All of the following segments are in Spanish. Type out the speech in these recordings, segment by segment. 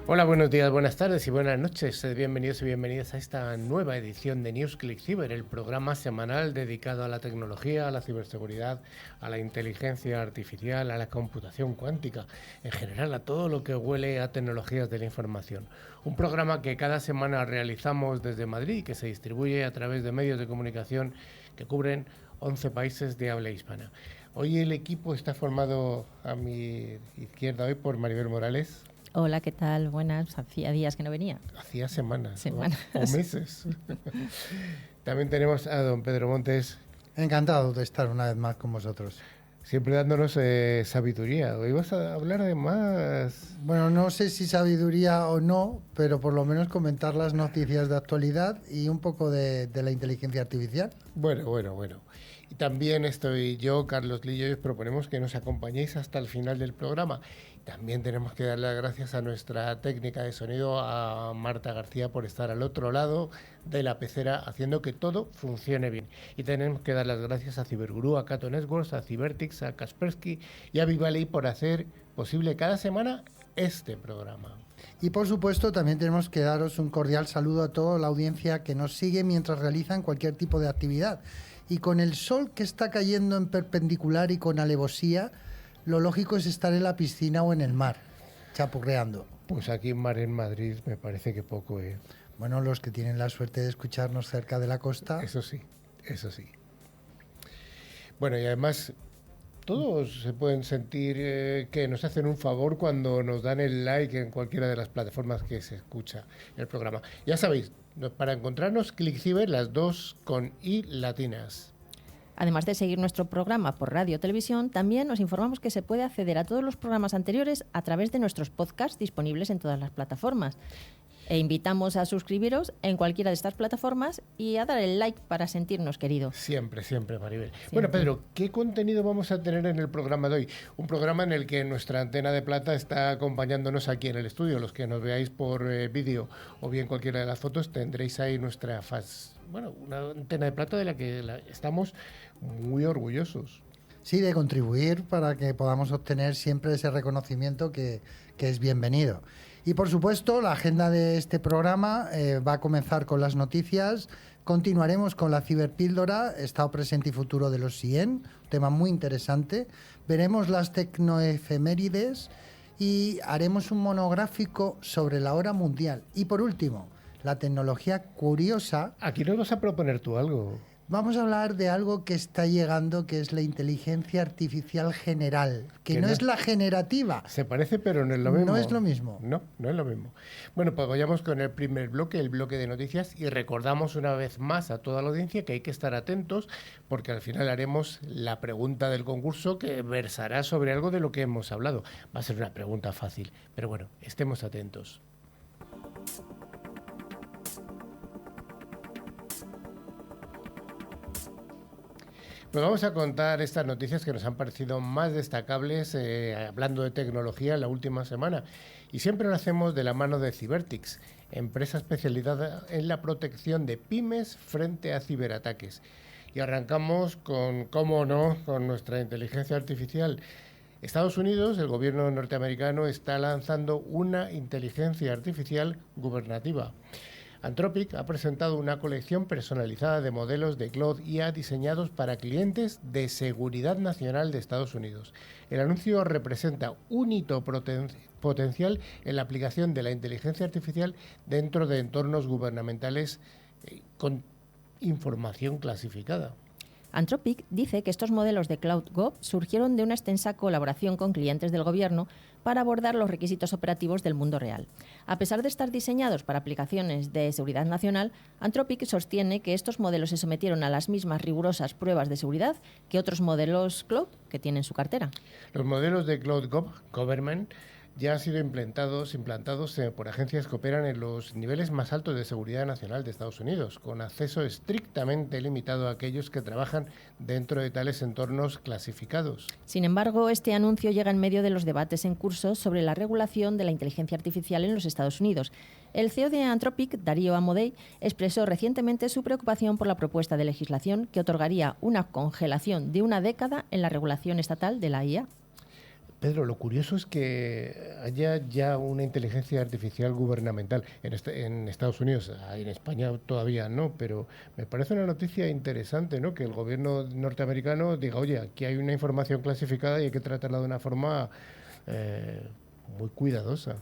Hola, buenos días, buenas tardes y buenas noches. Bienvenidos y bienvenidas a esta nueva edición de NewsClick Cyber, el programa semanal dedicado a la tecnología, a la ciberseguridad, a la inteligencia artificial, a la computación cuántica, en general a todo lo que huele a tecnologías de la información. Un programa que cada semana realizamos desde Madrid y que se distribuye a través de medios de comunicación que cubren 11 países de habla hispana. Hoy el equipo está formado a mi izquierda hoy por Maribel Morales. Hola, ¿qué tal? Buenas. Hacía días que no venía. Hacía semanas. O meses. También tenemos a don Pedro Montes. Encantado de estar una vez más con vosotros. Siempre dándonos sabiduría. Hoy vas a hablar de más... Bueno, no sé si sabiduría o no, pero por lo menos comentar las noticias de actualidad y un poco de la inteligencia artificial. Bueno. Y también estoy yo, Carlos Lillo, y os proponemos que nos acompañéis hasta el final del programa. También tenemos que darle las gracias a nuestra técnica de sonido, a Marta García, por estar al otro lado de la pecera haciendo que todo funcione bien. Y tenemos que dar las gracias a Cibergurú, a Cato Networks, a Cybertix, a Kaspersky y a Vivaley por hacer posible cada semana este programa. Y por supuesto también tenemos que daros un cordial saludo a toda la audiencia que nos sigue mientras realizan cualquier tipo de actividad. Y con el sol que está cayendo en perpendicular y con alevosía, lo lógico es estar en la piscina o en el mar, chapurreando. Pues aquí en mar en Madrid me parece que poco, Bueno, los que tienen la suerte de escucharnos cerca de la costa. Eso sí. Bueno, y además todos se pueden sentir que nos hacen un favor cuando nos dan el like en cualquiera de las plataformas que se escucha el programa. Ya sabéis, para encontrarnos, ClickCiber, las dos con I latinas. Además de seguir nuestro programa por radio o televisión, también os informamos que se puede acceder a todos los programas anteriores a través de nuestros podcasts disponibles en todas las plataformas. E invitamos a suscribiros en cualquiera de estas plataformas y a dar el like para sentirnos queridos. Siempre, Maribel. Siempre. Bueno, Pedro, ¿qué contenido vamos a tener en el programa de hoy? Un programa en el que nuestra antena de plata está acompañándonos aquí en el estudio. Los que nos veáis por vídeo o bien cualquiera de las fotos, tendréis ahí nuestra una antena de plata de la que estamos muy orgullosos. Sí, de contribuir para que podamos obtener siempre ese reconocimiento que es bienvenido. Y por supuesto, la agenda de este programa va a comenzar con las noticias. Continuaremos con la ciberpíldora, estado presente y futuro de los SIEM, un tema muy interesante. Veremos las tecnoefemérides y haremos un monográfico sobre la hora mundial. Y por último, la tecnología curiosa. Aquí nos vas a proponer tú algo. Vamos a hablar de algo que está llegando, que es la inteligencia artificial general, que no es la generativa. Se parece, pero no es lo mismo. No es lo mismo. No es lo mismo. Bueno, pues vayamos con el primer bloque, el bloque de noticias, y recordamos una vez más a toda la audiencia que hay que estar atentos, porque al final haremos la pregunta del concurso que versará sobre algo de lo que hemos hablado. Va a ser una pregunta fácil, pero bueno, estemos atentos. Pues vamos a contar estas noticias que nos han parecido más destacables hablando de tecnología la última semana. Y siempre lo hacemos de la mano de Cybertix, empresa especializada en la protección de pymes frente a ciberataques. Y arrancamos con, cómo no, con nuestra inteligencia artificial. Estados Unidos, el gobierno norteamericano, está lanzando una inteligencia artificial gubernativa. Anthropic ha presentado una colección personalizada de modelos de Claude IA diseñados para clientes de seguridad nacional de Estados Unidos. El anuncio representa un hito potencial en la aplicación de la inteligencia artificial dentro de entornos gubernamentales con información clasificada. Anthropic dice que estos modelos de Cloud Gov surgieron de una extensa colaboración con clientes del gobierno para abordar los requisitos operativos del mundo real. A pesar de estar diseñados para aplicaciones de seguridad nacional, Anthropic sostiene que estos modelos se sometieron a las mismas rigurosas pruebas de seguridad que otros modelos Cloud que tiene en su cartera. Los modelos de Cloud Government ya han sido implantados por agencias que operan en los niveles más altos de seguridad nacional de Estados Unidos, con acceso estrictamente limitado a aquellos que trabajan dentro de tales entornos clasificados. Sin embargo, este anuncio llega en medio de los debates en curso sobre la regulación de la inteligencia artificial en los Estados Unidos. El CEO de Anthropic, Darío Amodei, expresó recientemente su preocupación por la propuesta de legislación que otorgaría una congelación de una década en la regulación estatal de la IA. Pedro, lo curioso es que haya ya una inteligencia artificial gubernamental en Estados Unidos. En España todavía no, pero me parece una noticia interesante, ¿no? Que el gobierno norteamericano diga, oye, aquí hay una información clasificada y hay que tratarla de una forma muy cuidadosa.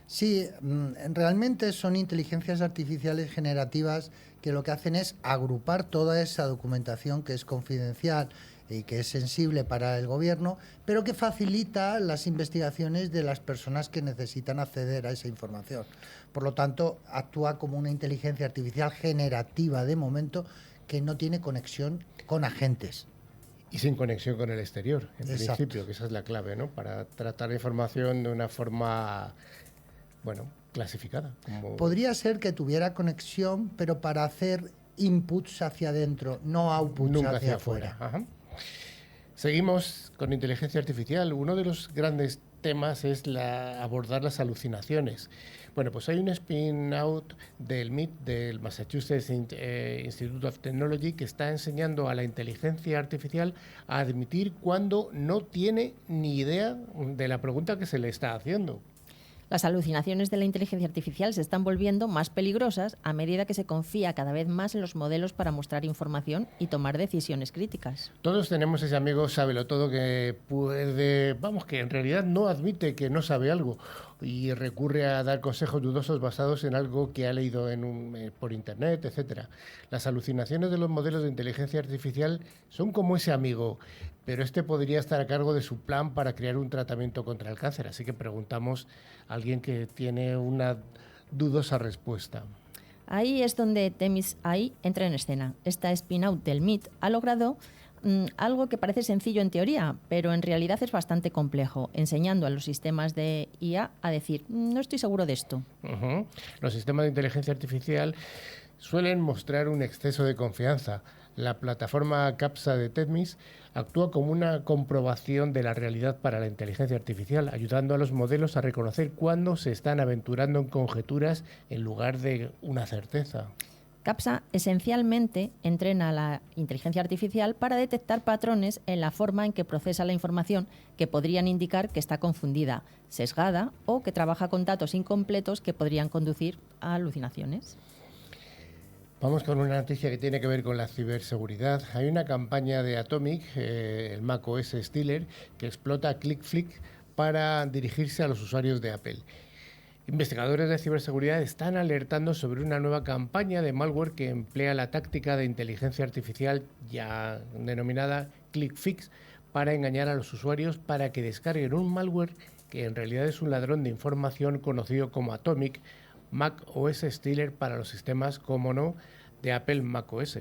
Sí, realmente son inteligencias artificiales generativas que lo que hacen es agrupar toda esa documentación que es confidencial y que es sensible para el gobierno, pero que facilita las investigaciones de las personas que necesitan acceder a esa información. Por lo tanto, actúa como una inteligencia artificial generativa de momento que no tiene conexión con agentes. Y sin conexión con el exterior, en Exacto. principio, que esa es la clave, ¿no? Para tratar la información de una forma, bueno, clasificada. Podría ser que tuviera conexión, pero para hacer inputs hacia adentro, no outputs nunca hacia afuera. Ajá. Seguimos con inteligencia artificial. Uno de los grandes temas es abordar las alucinaciones. Bueno, pues hay un spin-out del MIT, del Massachusetts Institute of Technology, que está enseñando a la inteligencia artificial a admitir cuando no tiene ni idea de la pregunta que se le está haciendo. Las alucinaciones de la inteligencia artificial se están volviendo más peligrosas a medida que se confía cada vez más en los modelos para mostrar información y tomar decisiones críticas. Todos tenemos ese amigo sábelotodo que puede, vamos, que en realidad no admite que no sabe algo y recurre a dar consejos dudosos basados en algo que ha leído por internet, etcétera. Las alucinaciones de los modelos de inteligencia artificial son como ese amigo, pero este podría estar a cargo de su plan para crear un tratamiento contra el cáncer. Así que preguntamos a alguien que tiene una dudosa respuesta. Ahí es donde Temis AI entra en escena. Esta spin-out del MIT ha logrado algo que parece sencillo en teoría, pero en realidad es bastante complejo, enseñando a los sistemas de IA a decir, no estoy seguro de esto. Los sistemas de inteligencia artificial suelen mostrar un exceso de confianza. La plataforma CAPTCHA de Temis actúa como una comprobación de la realidad para la inteligencia artificial, ayudando a los modelos a reconocer cuándo se están aventurando en conjeturas en lugar de una certeza. CAPTCHA esencialmente entrena a la inteligencia artificial para detectar patrones en la forma en que procesa la información que podrían indicar que está confundida, sesgada o que trabaja con datos incompletos que podrían conducir a alucinaciones. Vamos con una noticia que tiene que ver con la ciberseguridad. Hay una campaña de Atomic, el macOS Stealer, que explota ClickFlick para dirigirse a los usuarios de Apple. Investigadores de ciberseguridad están alertando sobre una nueva campaña de malware que emplea la táctica de inteligencia artificial ya denominada ClickFix para engañar a los usuarios para que descarguen un malware que en realidad es un ladrón de información conocido como Atomic, macOS Stealer para los sistemas, como no, de Apple macOS.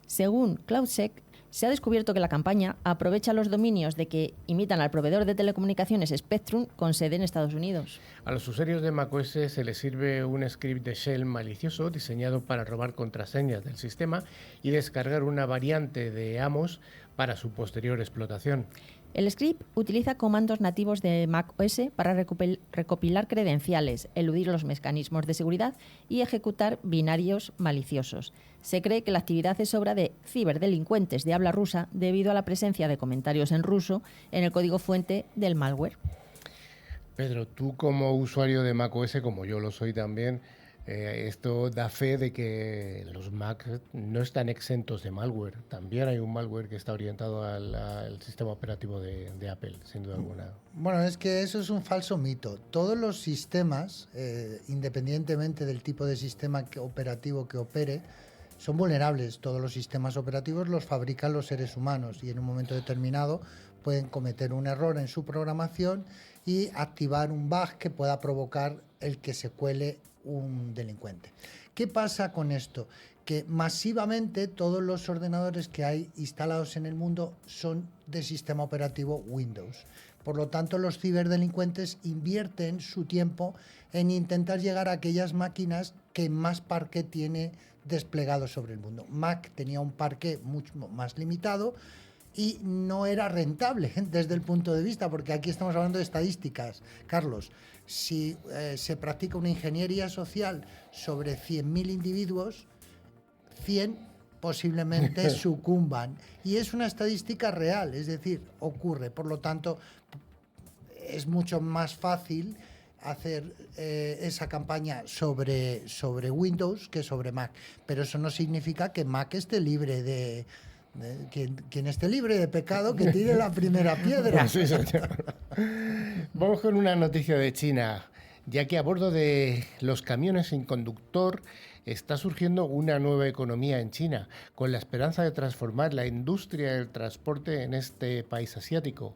Según CloudSec, se ha descubierto que la campaña aprovecha los dominios de que imitan al proveedor de telecomunicaciones Spectrum con sede en Estados Unidos. A los usuarios de macOS se les sirve un script de shell malicioso diseñado para robar contraseñas del sistema y descargar una variante de Amos para su posterior explotación. El script utiliza comandos nativos de macOS para recopilar credenciales, eludir los mecanismos de seguridad y ejecutar binarios maliciosos. Se cree que la actividad es obra de ciberdelincuentes de habla rusa debido a la presencia de comentarios en ruso en el código fuente del malware. Pedro, tú como usuario de macOS, como yo lo soy también, esto da fe de que los Mac no están exentos de malware. También hay un malware que está orientado al sistema operativo de Apple, sin duda alguna. Bueno, es que eso es un falso mito. Todos los sistemas, independientemente del tipo de sistema operativo que opere, son vulnerables. Todos los sistemas operativos los fabrican los seres humanos y en un momento determinado pueden cometer un error en su programación y activar un bug que pueda provocar el que se cuele un delincuente. ¿Qué pasa con esto? Que masivamente todos los ordenadores que hay instalados en el mundo son de sistema operativo Windows. Por lo tanto, los ciberdelincuentes invierten su tiempo en intentar llegar a aquellas máquinas que más parque tiene desplegado sobre el mundo. Mac tenía un parque mucho más limitado y no era rentable desde el punto de vista, porque aquí estamos hablando de estadísticas. Carlos, si se practica una ingeniería social sobre 100.000 individuos, 100 posiblemente sucumban. Y es una estadística real, es decir, ocurre. Por lo tanto, es mucho más fácil hacer esa campaña sobre Windows que sobre Mac. Pero eso no significa que Mac esté libre de quien esté libre de pecado, que tire la primera piedra. Sí, señor. Vamos con una noticia de China, ya que a bordo de los camiones sin conductor está surgiendo una nueva economía en China, con la esperanza de transformar la industria del transporte en este país asiático.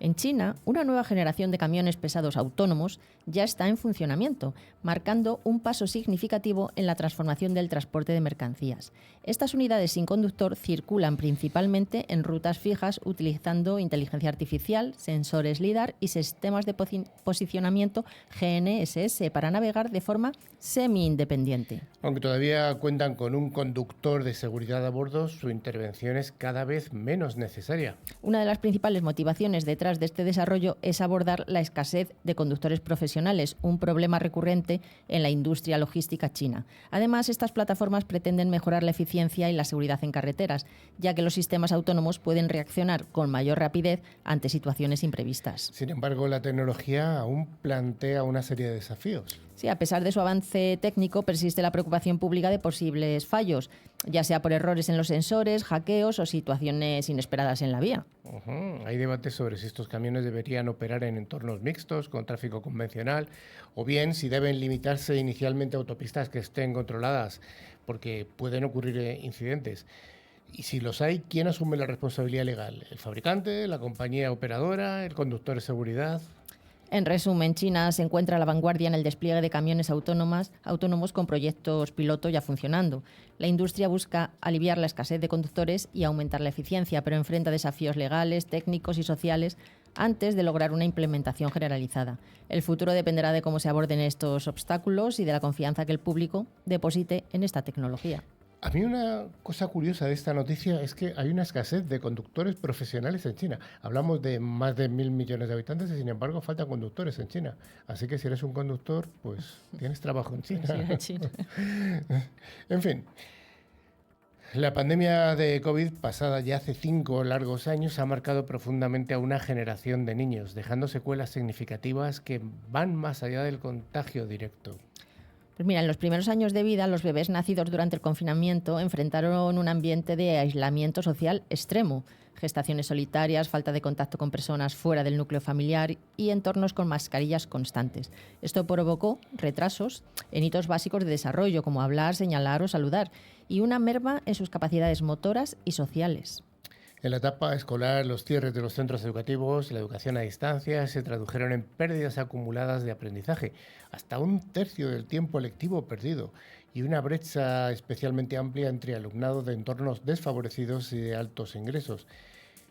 En China, una nueva generación de camiones pesados autónomos ya está en funcionamiento, marcando un paso significativo en la transformación del transporte de mercancías. Estas unidades sin conductor circulan principalmente en rutas fijas utilizando inteligencia artificial, sensores LIDAR y sistemas de posicionamiento GNSS para navegar de forma semi-independiente. Aunque todavía cuentan con un conductor de seguridad a bordo, su intervención es cada vez menos necesaria. Una de las principales motivaciones detrás de este desarrollo es abordar la escasez de conductores profesionales, un problema recurrente en la industria logística china. Además, estas plataformas pretenden mejorar la eficiencia y la seguridad en carreteras, ya que los sistemas autónomos pueden reaccionar con mayor rapidez ante situaciones imprevistas. Sin embargo, la tecnología aún plantea una serie de desafíos. Sí, a pesar de su avance técnico, persiste la preocupación pública de posibles fallos, ya sea por errores en los sensores, hackeos o situaciones inesperadas en la vía. Hay debates sobre si estos camiones deberían operar en entornos mixtos con tráfico convencional o bien si deben limitarse inicialmente a autopistas que estén controladas, porque pueden ocurrir incidentes. Y si los hay, ¿quién asume la responsabilidad legal? ¿El fabricante, la compañía operadora, el conductor de seguridad? En resumen, China se encuentra a la vanguardia en el despliegue de camiones autónomos con proyectos piloto ya funcionando. La industria busca aliviar la escasez de conductores y aumentar la eficiencia, pero enfrenta desafíos legales, técnicos y sociales antes de lograr una implementación generalizada. El futuro dependerá de cómo se aborden estos obstáculos y de la confianza que el público deposite en esta tecnología. A mí una cosa curiosa de esta noticia es que hay una escasez de conductores profesionales en China. Hablamos de más de 1.000 millones de habitantes y sin embargo faltan conductores en China. Así que si eres un conductor, pues tienes trabajo en China. Sí, en China. En fin, la pandemia de COVID, pasada ya hace 5 largos años, ha marcado profundamente a una generación de niños, dejando secuelas significativas que van más allá del contagio directo. Pues mira, en los primeros años de vida, los bebés nacidos durante el confinamiento enfrentaron un ambiente de aislamiento social extremo, gestaciones solitarias, falta de contacto con personas fuera del núcleo familiar y entornos con mascarillas constantes. Esto provocó retrasos en hitos básicos de desarrollo, como hablar, señalar o saludar, y una merma en sus capacidades motoras y sociales. En la etapa escolar, los cierres de los centros educativos y la educación a distancia se tradujeron en pérdidas acumuladas de aprendizaje, hasta 1/3 del tiempo lectivo perdido, y una brecha especialmente amplia entre alumnado de entornos desfavorecidos y de altos ingresos.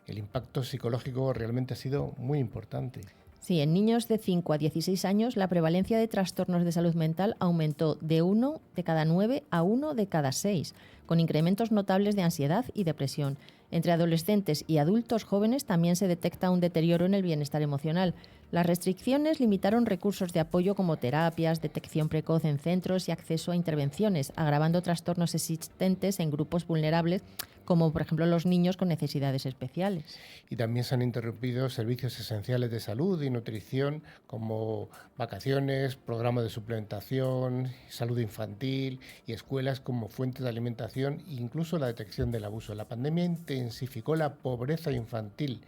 El impacto psicológico realmente ha sido muy importante. Sí, en niños de 5 a 16 años la prevalencia de trastornos de salud mental aumentó de 1 de cada 9 a 1 de cada 6, con incrementos notables de ansiedad y depresión. Entre adolescentes y adultos jóvenes también se detecta un deterioro en el bienestar emocional. Las restricciones limitaron recursos de apoyo como terapias, detección precoz en centros y acceso a intervenciones, agravando trastornos existentes en grupos vulnerables, como por ejemplo los niños con necesidades especiales. Y también se han interrumpido servicios esenciales de salud y nutrición, como vacaciones, programas de suplementación, salud infantil y escuelas como fuentes de alimentación e incluso la detección del abuso. La pandemia intensificó la pobreza infantil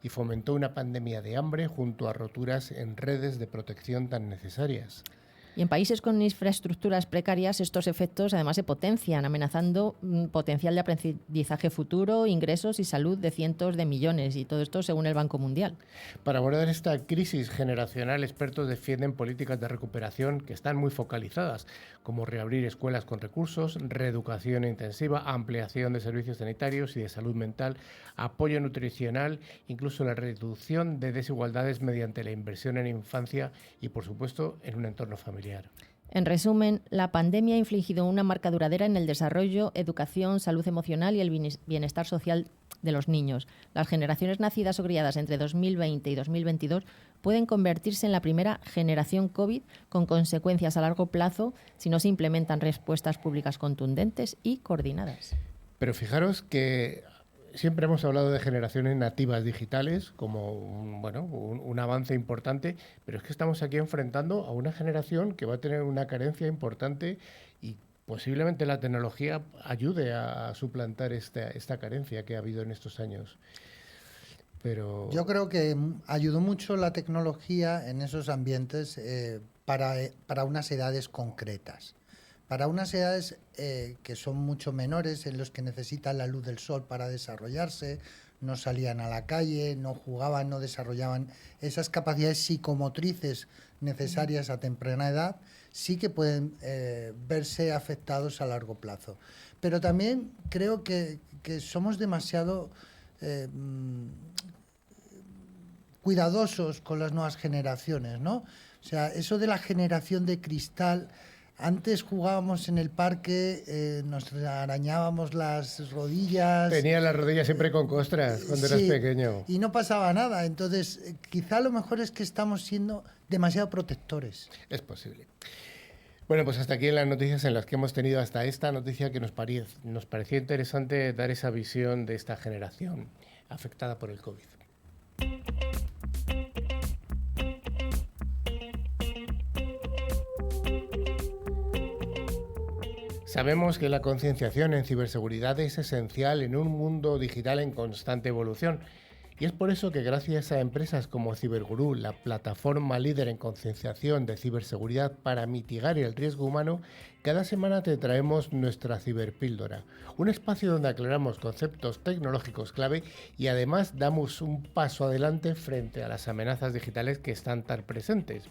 y fomentó una pandemia de hambre junto a roturas en redes de protección tan necesarias. Y en países con infraestructuras precarias, estos efectos además se potencian, amenazando potencial de aprendizaje futuro, ingresos y salud de cientos de millones, y todo esto según el Banco Mundial. Para abordar esta crisis generacional, expertos defienden políticas de recuperación que están muy focalizadas, como reabrir escuelas con recursos, reeducación intensiva, ampliación de servicios sanitarios y de salud mental, apoyo nutricional, incluso la reducción de desigualdades mediante la inversión en infancia y, por supuesto, en un entorno familiar. En resumen, la pandemia ha infligido una marca duradera en el desarrollo, educación, salud emocional y el bienestar social de los niños. Las generaciones nacidas o criadas entre 2020 y 2022 pueden convertirse en la primera generación COVID con consecuencias a largo plazo si no se implementan respuestas públicas contundentes y coordinadas. Pero fijaros que siempre hemos hablado de generaciones nativas digitales como un avance importante, pero es que estamos aquí enfrentando a una generación que va a tener una carencia importante y posiblemente la tecnología ayude a suplantar esta carencia que ha habido en estos años. Pero yo creo que ayudó mucho la tecnología en esos ambientes para unas edades concretas. Para unas edades que son mucho menores, en los que necesitan la luz del sol para desarrollarse, no salían a la calle, no jugaban, no desarrollaban esas capacidades psicomotrices necesarias a temprana edad, sí que pueden verse afectados a largo plazo. Pero también creo que somos demasiado cuidadosos con las nuevas generaciones, ¿no? O sea, eso de la generación de cristal, antes jugábamos en el parque, nos arañábamos las rodillas. Tenía las rodillas siempre con costras cuando eras pequeño. Y no pasaba nada. Entonces, quizá lo mejor es que estamos siendo demasiado protectores. Es posible. Bueno, pues hasta aquí en las noticias en las que hemos tenido hasta esta noticia que nos parecía interesante dar esa visión de esta generación afectada por el COVID. Sabemos que la concienciación en ciberseguridad es esencial en un mundo digital en constante evolución. Y es por eso que gracias a empresas como Cibergurú, la plataforma líder en concienciación de ciberseguridad para mitigar el riesgo humano, cada semana te traemos nuestra ciberpíldora, un espacio donde aclaramos conceptos tecnológicos clave y además damos un paso adelante frente a las amenazas digitales que están tan presentes.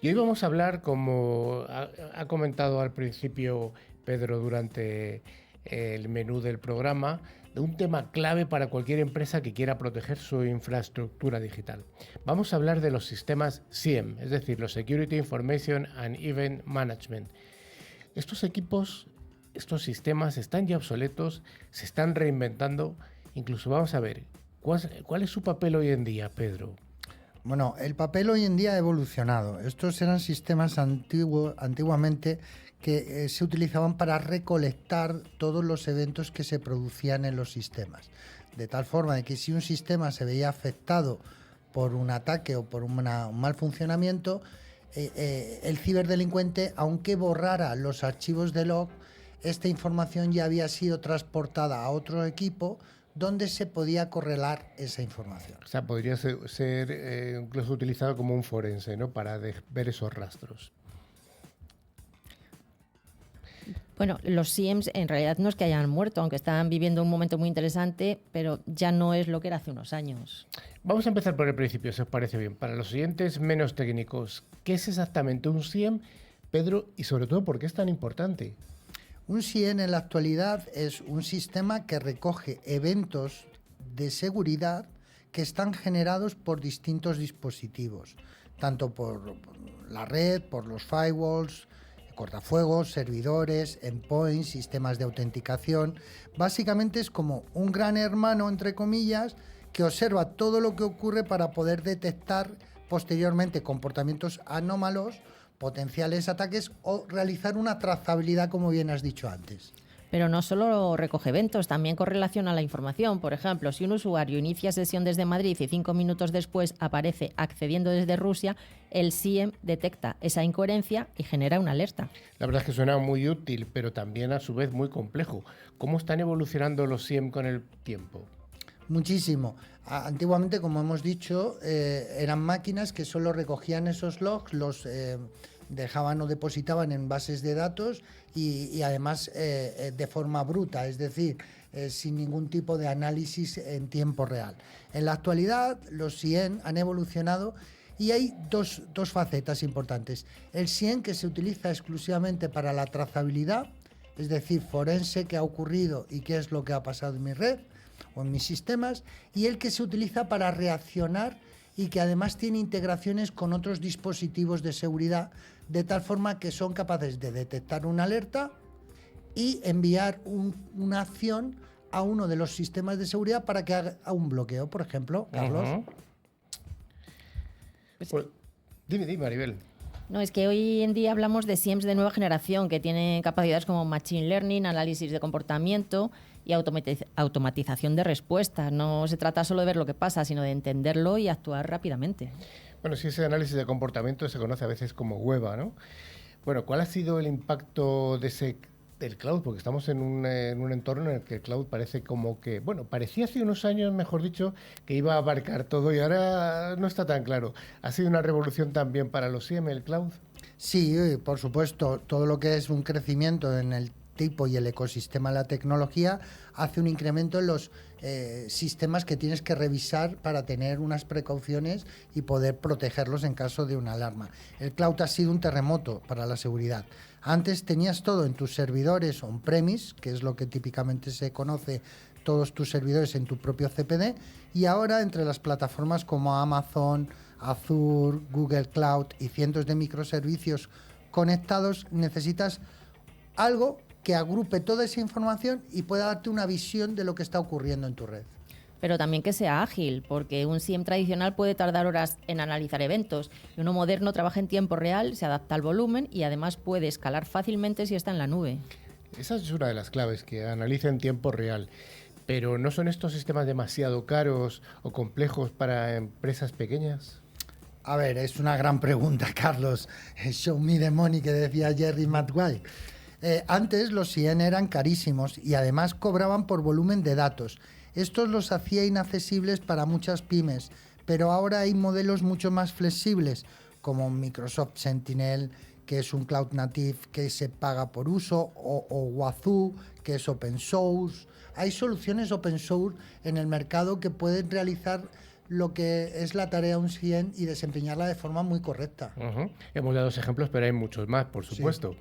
Y hoy vamos a hablar, como ha comentado al principio Pedro durante el menú del programa, de un tema clave para cualquier empresa que quiera proteger su infraestructura digital. Vamos a hablar de los sistemas SIEM, es decir, los Security Information and Event Management. Estos equipos, estos sistemas están ya obsoletos, se están reinventando. Incluso vamos a ver, ¿cuál es su papel hoy en día, Pedro? Bueno, el papel hoy en día ha evolucionado. Estos eran sistemas antiguamente que se utilizaban para recolectar todos los eventos que se producían en los sistemas. De tal forma de que si un sistema se veía afectado por un ataque o por un mal funcionamiento, el ciberdelincuente, aunque borrara los archivos de log, esta información ya había sido transportada a otro equipo donde se podía correlar esa información. O sea, podría ser incluso utilizado como un forense, ¿no?, para ver esos rastros. Bueno, los SIEMs en realidad no es que hayan muerto, aunque están viviendo un momento muy interesante, pero ya no es lo que era hace unos años. Vamos a empezar por el principio, si os parece bien. Para los oyentes menos técnicos, ¿qué es exactamente un SIEM, Pedro? Y sobre todo, ¿por qué es tan importante? Un SIEM en la actualidad es un sistema que recoge eventos de seguridad que están generados por distintos dispositivos, tanto por la red, por los firewalls, cortafuegos, servidores, endpoints, sistemas de autenticación. Básicamente es como un gran hermano, entre comillas, que observa todo lo que ocurre para poder detectar posteriormente comportamientos anómalos, potenciales ataques o realizar una trazabilidad, como bien has dicho antes. Pero no solo recoge eventos, también correlaciona la información. Por ejemplo, si un usuario inicia sesión desde Madrid y 5 minutos después aparece accediendo desde Rusia, el SIEM detecta esa incoherencia y genera una alerta. La verdad es que suena muy útil, pero también a su vez muy complejo. ¿Cómo están evolucionando los SIEM con el tiempo? Muchísimo. Antiguamente, como hemos dicho, eran máquinas que solo recogían esos logs, los dejaban o depositaban en bases de datos y además de forma bruta, es decir, sin ningún tipo de análisis en tiempo real. En la actualidad, los SIEM han evolucionado y hay dos facetas importantes. El SIEM, que se utiliza exclusivamente para la trazabilidad, es decir, forense, qué ha ocurrido y qué es lo que ha pasado en mi red o en mis sistemas, y el que se utiliza para reaccionar y que además tiene integraciones con otros dispositivos de seguridad, de tal forma que son capaces de detectar una alerta y enviar una acción a uno de los sistemas de seguridad para que haga un bloqueo, por ejemplo, Carlos. Pues, dime, Maribel. No, es que hoy en día hablamos de SIEMs de nueva generación que tienen capacidades como Machine Learning, análisis de comportamiento y automatización de respuestas. No se trata solo de ver lo que pasa, sino de entenderlo y actuar rápidamente. Bueno, sí, ese análisis de comportamiento se conoce a veces como WEBA, ¿no? Bueno, ¿cuál ha sido el impacto del cloud? Porque estamos en un entorno en el que el cloud parece como que, bueno, parecía hace unos años, mejor dicho, que iba a abarcar todo y ahora no está tan claro. ¿Ha sido una revolución también para los SIEM, el cloud? Sí, por supuesto, todo lo que es un crecimiento en el tipo y el ecosistema de la tecnología hace un incremento en los sistemas que tienes que revisar para tener unas precauciones y poder protegerlos en caso de una alarma. El cloud ha sido un terremoto para la seguridad. Antes tenías todo en tus servidores on-premise, que es lo que típicamente se conoce, todos tus servidores en tu propio CPD, y ahora entre las plataformas como Amazon, Azure, Google Cloud y cientos de microservicios conectados, necesitas algo que agrupe toda esa información y pueda darte una visión de lo que está ocurriendo en tu red. Pero también que sea ágil, porque un SIEM tradicional puede tardar horas en analizar eventos y uno moderno trabaja en tiempo real, se adapta al volumen y además puede escalar fácilmente si está en la nube. Esa es una de las claves, que analice en tiempo real. Pero ¿no son estos sistemas demasiado caros o complejos para empresas pequeñas? A ver, es una gran pregunta, Carlos. Show me the money, que decía Jerry Maguire. Antes los SIEM eran carísimos y además cobraban por volumen de datos. Estos los hacía inaccesibles para muchas pymes, pero ahora hay modelos mucho más flexibles, como Microsoft Sentinel, que es un cloud native que se paga por uso, o Wazoo, que es open source. Hay soluciones open source en el mercado que pueden realizar lo que es la tarea de un SIEM y desempeñarla de forma muy correcta. Hemos dado dos ejemplos, pero hay muchos más, por supuesto. Sí.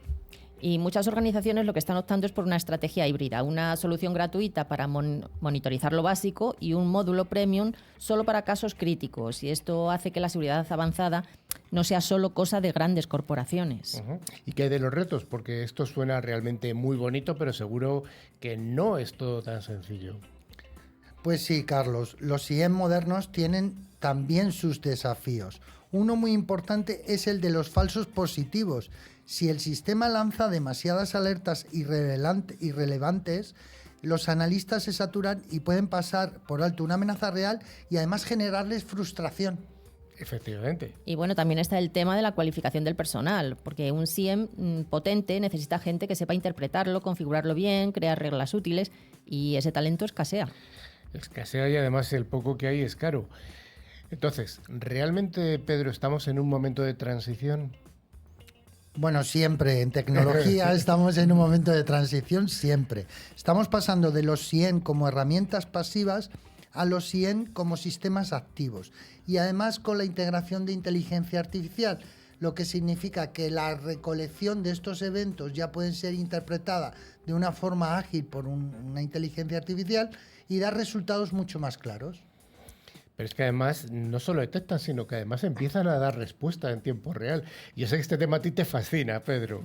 Y muchas organizaciones lo que están optando es por una estrategia híbrida, una solución gratuita para monitorizar lo básico y un módulo premium solo para casos críticos. Y esto hace que la seguridad avanzada no sea solo cosa de grandes corporaciones. ¿Y qué hay de los retos? Porque esto suena realmente muy bonito, pero seguro que no es todo tan sencillo. Pues sí, Carlos, los SIEM modernos tienen también sus desafíos. Uno muy importante es el de los falsos positivos. Si el sistema lanza demasiadas alertas irrelevantes, los analistas se saturan y pueden pasar por alto una amenaza real y además generarles frustración. Efectivamente. Y bueno, también está el tema de la cualificación del personal, porque un SIEM potente necesita gente que sepa interpretarlo, configurarlo bien, crear reglas útiles, y ese talento escasea. Escasea y además el poco que hay es caro. Entonces, ¿realmente, Pedro, estamos en un momento de transición? Bueno, siempre en tecnología estamos en un momento de transición, siempre. Estamos pasando de los SIEM como herramientas pasivas a los SIEM como sistemas activos. Y además con la integración de inteligencia artificial, lo que significa que la recolección de estos eventos ya pueden ser interpretada de una forma ágil por una inteligencia artificial y dar resultados mucho más claros. Pero es que además no solo detectan, sino que además empiezan a dar respuesta en tiempo real. Yo sé que este tema a ti te fascina, Pedro,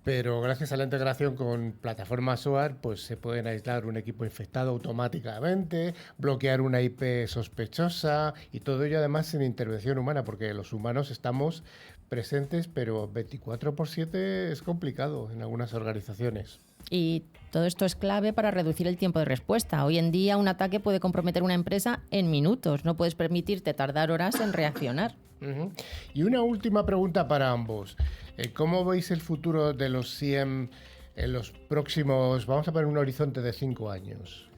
pero gracias a la integración con plataformas SOAR, pues se pueden aislar un equipo infectado automáticamente, bloquear una IP sospechosa y todo ello además sin intervención humana, porque los humanos estamos presentes, pero 24/7 es complicado en algunas organizaciones. Y todo esto es clave para reducir el tiempo de respuesta. Hoy en día un ataque puede comprometer una empresa en minutos. No puedes permitirte tardar horas en reaccionar. Y una última pregunta para ambos. ¿Cómo veis el futuro de los SIEM en los próximos, vamos a poner un horizonte de 5 años?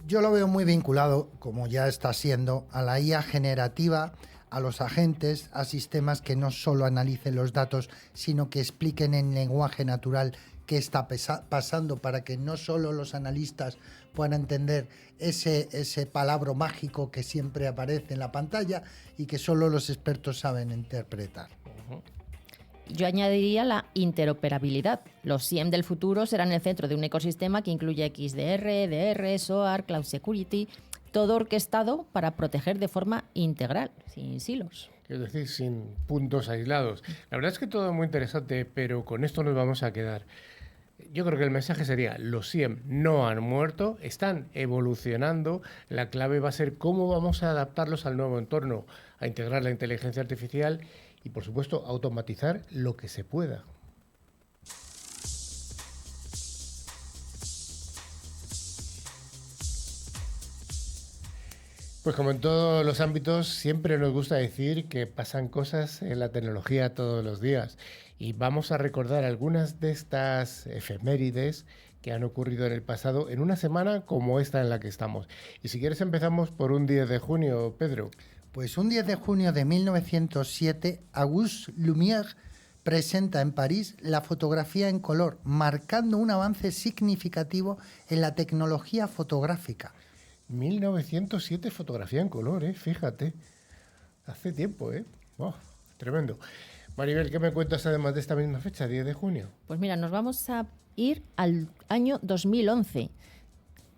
Yo lo veo muy vinculado, como ya está siendo, a la IA generativa, a los agentes, a sistemas que no solo analicen los datos, sino que expliquen en lenguaje natural qué está pasando para que no solo los analistas puedan entender ese palabra mágico que siempre aparece en la pantalla y que solo los expertos saben interpretar. Yo añadiría la interoperabilidad. Los SIEM del futuro serán el centro de un ecosistema que incluye XDR, EDR, SOAR, Cloud Security, todo orquestado para proteger de forma integral, sin silos. Es decir, sin puntos aislados. La verdad es que todo es muy interesante, pero con esto nos vamos a quedar. Yo creo que el mensaje sería, los SIEM no han muerto, están evolucionando. La clave va a ser cómo vamos a adaptarlos al nuevo entorno, a integrar la inteligencia artificial y, por supuesto, automatizar lo que se pueda. Pues como en todos los ámbitos, siempre nos gusta decir que pasan cosas en la tecnología todos los días. Y vamos a recordar algunas de estas efemérides que han ocurrido en el pasado en una semana como esta en la que estamos. Y si quieres empezamos por un 10 de junio, Pedro. Pues un 10 de junio de 1907, Auguste Lumière presenta en París la fotografía en color, marcando un avance significativo en la tecnología fotográfica. 1907, fotografía en color, fíjate. Hace tiempo, Oh, tremendo. Maribel, ¿qué me cuentas además de esta misma fecha, 10 de junio? Pues mira, nos vamos a ir al año 2011,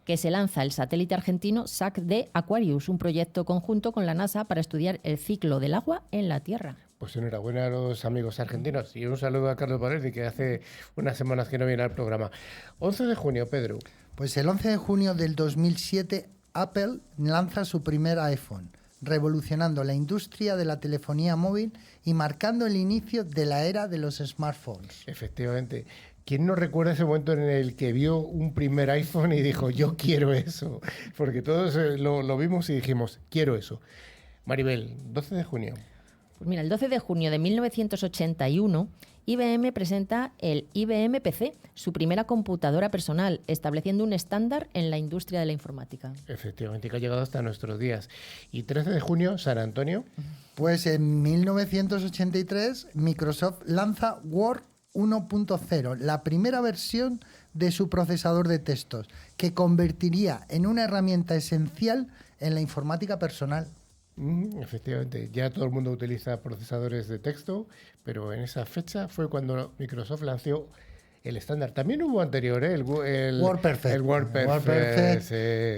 que se lanza el satélite argentino SAC-D Aquarius, un proyecto conjunto con la NASA para estudiar el ciclo del agua en la Tierra. Pues enhorabuena a los amigos argentinos y un saludo a Carlos Valerdi, que hace unas semanas que no viene al programa. 11 de junio, Pedro. Pues el 11 de junio del 2007, Apple lanza su primer iPhone, revolucionando la industria de la telefonía móvil y marcando el inicio de la era de los smartphones. Efectivamente. ¿Quién no recuerda ese momento en el que vio un primer iPhone y dijo, yo quiero eso? Porque todos lo vimos y dijimos, quiero eso. Maribel, 12 de junio. Pues mira, el 12 de junio de 1981, IBM presenta el IBM PC, su primera computadora personal, estableciendo un estándar en la industria de la informática. Efectivamente, que ha llegado hasta nuestros días. Y 13 de junio, San Antonio. Pues en 1983, Microsoft lanza Word 1.0, la primera versión de su procesador de textos, que convertiría en una herramienta esencial en la informática personal. Efectivamente, ya todo el mundo utiliza procesadores de texto, pero en esa fecha fue cuando Microsoft lanzó el estándar. También hubo anterior, el WordPerfect. El WordPerfect. Sí.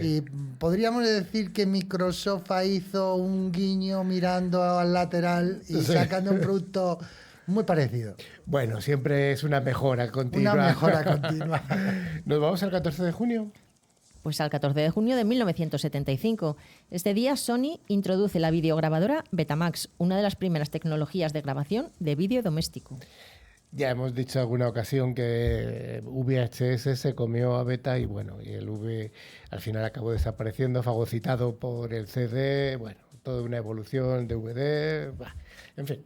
Y podríamos decir que Microsoft hizo un guiño mirando al lateral y sacando un producto muy parecido. Bueno, siempre es una mejora continua. Una mejora continua. ¿Nos vamos al 14 de junio? Pues al 14 de junio de 1975. Este día Sony introduce la videograbadora Betamax, una de las primeras tecnologías de grabación de vídeo doméstico. Ya hemos dicho en alguna ocasión que VHS se comió a Beta y bueno, y el V al final acabó desapareciendo, fagocitado por el CD, bueno, toda una evolución, DVD, en fin.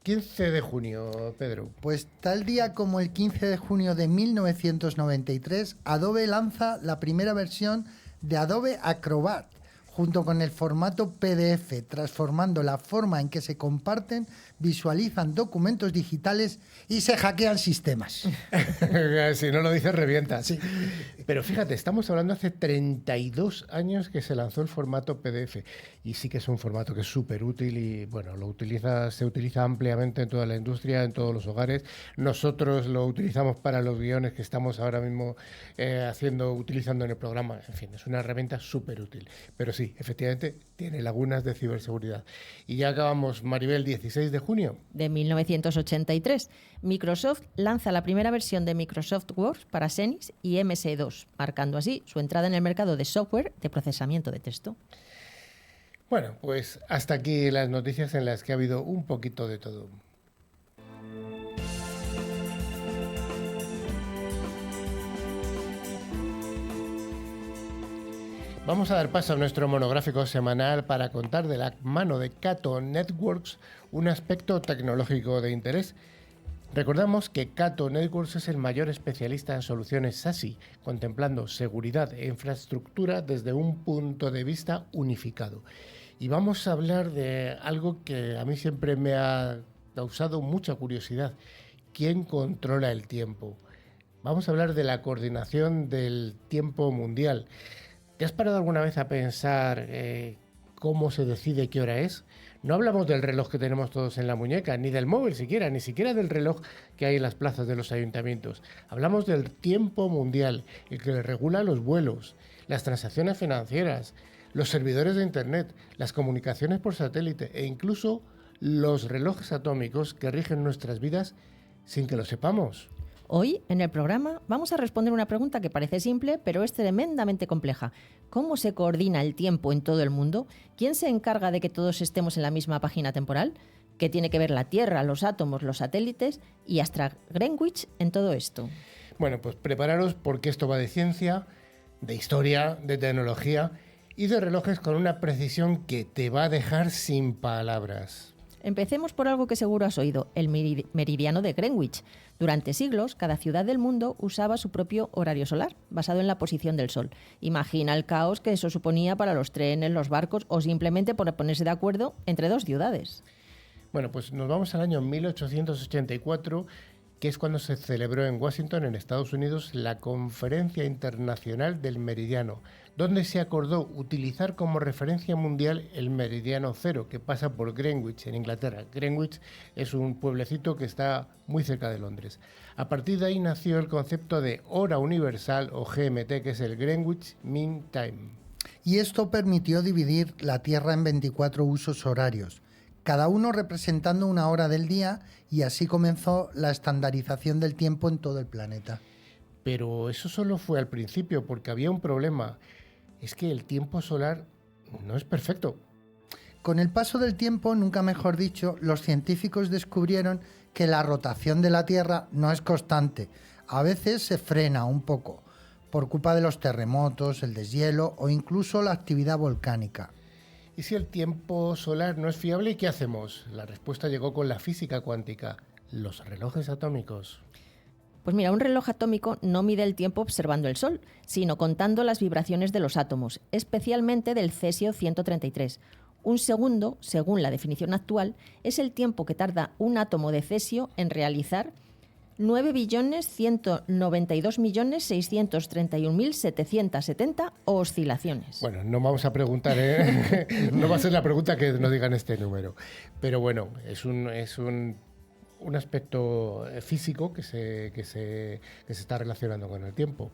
15 de junio, Pedro. Pues tal día como el 15 de junio de 1993, Adobe lanza la primera versión de Adobe Acrobat, junto con el formato PDF, transformando la forma en que se comparten, visualizan documentos digitales y se hackean sistemas. Si no lo dices, revienta. Sí. Pero fíjate, estamos hablando hace 32 años que se lanzó el formato PDF. Y sí que es un formato que es súper útil y bueno, se utiliza ampliamente en toda la industria, en todos los hogares. Nosotros lo utilizamos para los guiones que estamos ahora mismo utilizando en el programa. En fin, es una herramienta súper útil. Pero sí, efectivamente, tiene lagunas de ciberseguridad. Y ya acabamos, Maribel, 16 de junio. De 1983, Microsoft lanza la primera versión de Microsoft Word para Xenix y MS2, marcando así su entrada en el mercado de software de procesamiento de texto. Bueno, pues hasta aquí las noticias en las que ha habido un poquito de todo. Vamos a dar paso a nuestro monográfico semanal para contar de la mano de Cato Networks un aspecto tecnológico de interés. Recordamos que Cato Networks es el mayor especialista en soluciones SASE, contemplando seguridad e infraestructura desde un punto de vista unificado. Y vamos a hablar de algo que a mí siempre me ha causado mucha curiosidad. ¿Quién controla el tiempo? Vamos a hablar de la coordinación del tiempo mundial. ¿Te has parado alguna vez a pensar cómo se decide qué hora es? No hablamos del reloj que tenemos todos en la muñeca, ni del móvil siquiera, ni siquiera del reloj que hay en las plazas de los ayuntamientos. Hablamos del tiempo mundial, el que regula los vuelos, las transacciones financieras, los servidores de Internet, las comunicaciones por satélite e incluso los relojes atómicos que rigen nuestras vidas sin que lo sepamos. Hoy, en el programa, vamos a responder una pregunta que parece simple, pero es tremendamente compleja. ¿Cómo se coordina el tiempo en todo el mundo? ¿Quién se encarga de que todos estemos en la misma página temporal? ¿Qué tiene que ver la Tierra, los átomos, los satélites y hasta Greenwich en todo esto? Bueno, pues prepararos porque esto va de ciencia, de historia, de tecnología y de relojes con una precisión que te va a dejar sin palabras. Empecemos por algo que seguro has oído, el meridiano de Greenwich. Durante siglos, cada ciudad del mundo usaba su propio horario solar, basado en la posición del Sol. Imagina el caos que eso suponía para los trenes, los barcos o simplemente por ponerse de acuerdo entre dos ciudades. Bueno, pues nos vamos al año 1884, que es cuando se celebró en Washington, en Estados Unidos, la Conferencia Internacional del Meridiano, donde se acordó utilizar como referencia mundial el meridiano cero, que pasa por Greenwich, en Inglaterra. Greenwich es un pueblecito que está muy cerca de Londres. A partir de ahí nació el concepto de hora universal, o GMT, que es el Greenwich Mean Time. Y esto permitió dividir la Tierra en 24 usos horarios, cada uno representando una hora del día, y así comenzó la estandarización del tiempo en todo el planeta. Pero eso solo fue al principio, porque había un problema. Es que el tiempo solar no es perfecto. Con el paso del tiempo, nunca mejor dicho, los científicos descubrieron que la rotación de la Tierra no es constante. A veces se frena un poco, por culpa de los terremotos, el deshielo o incluso la actividad volcánica. ¿Y si el tiempo solar no es fiable, qué hacemos? La respuesta llegó con la física cuántica, los relojes atómicos. Pues mira, un reloj atómico no mide el tiempo observando el Sol, sino contando las vibraciones de los átomos, especialmente del cesio 133. Un segundo, según la definición actual, es el tiempo que tarda un átomo de cesio en realizar 9.192.631.770 oscilaciones. Bueno, no vamos a preguntar, ¿eh? No va a ser la pregunta que nos digan este número. Pero bueno, es un aspecto físico que se está relacionando con el tiempo.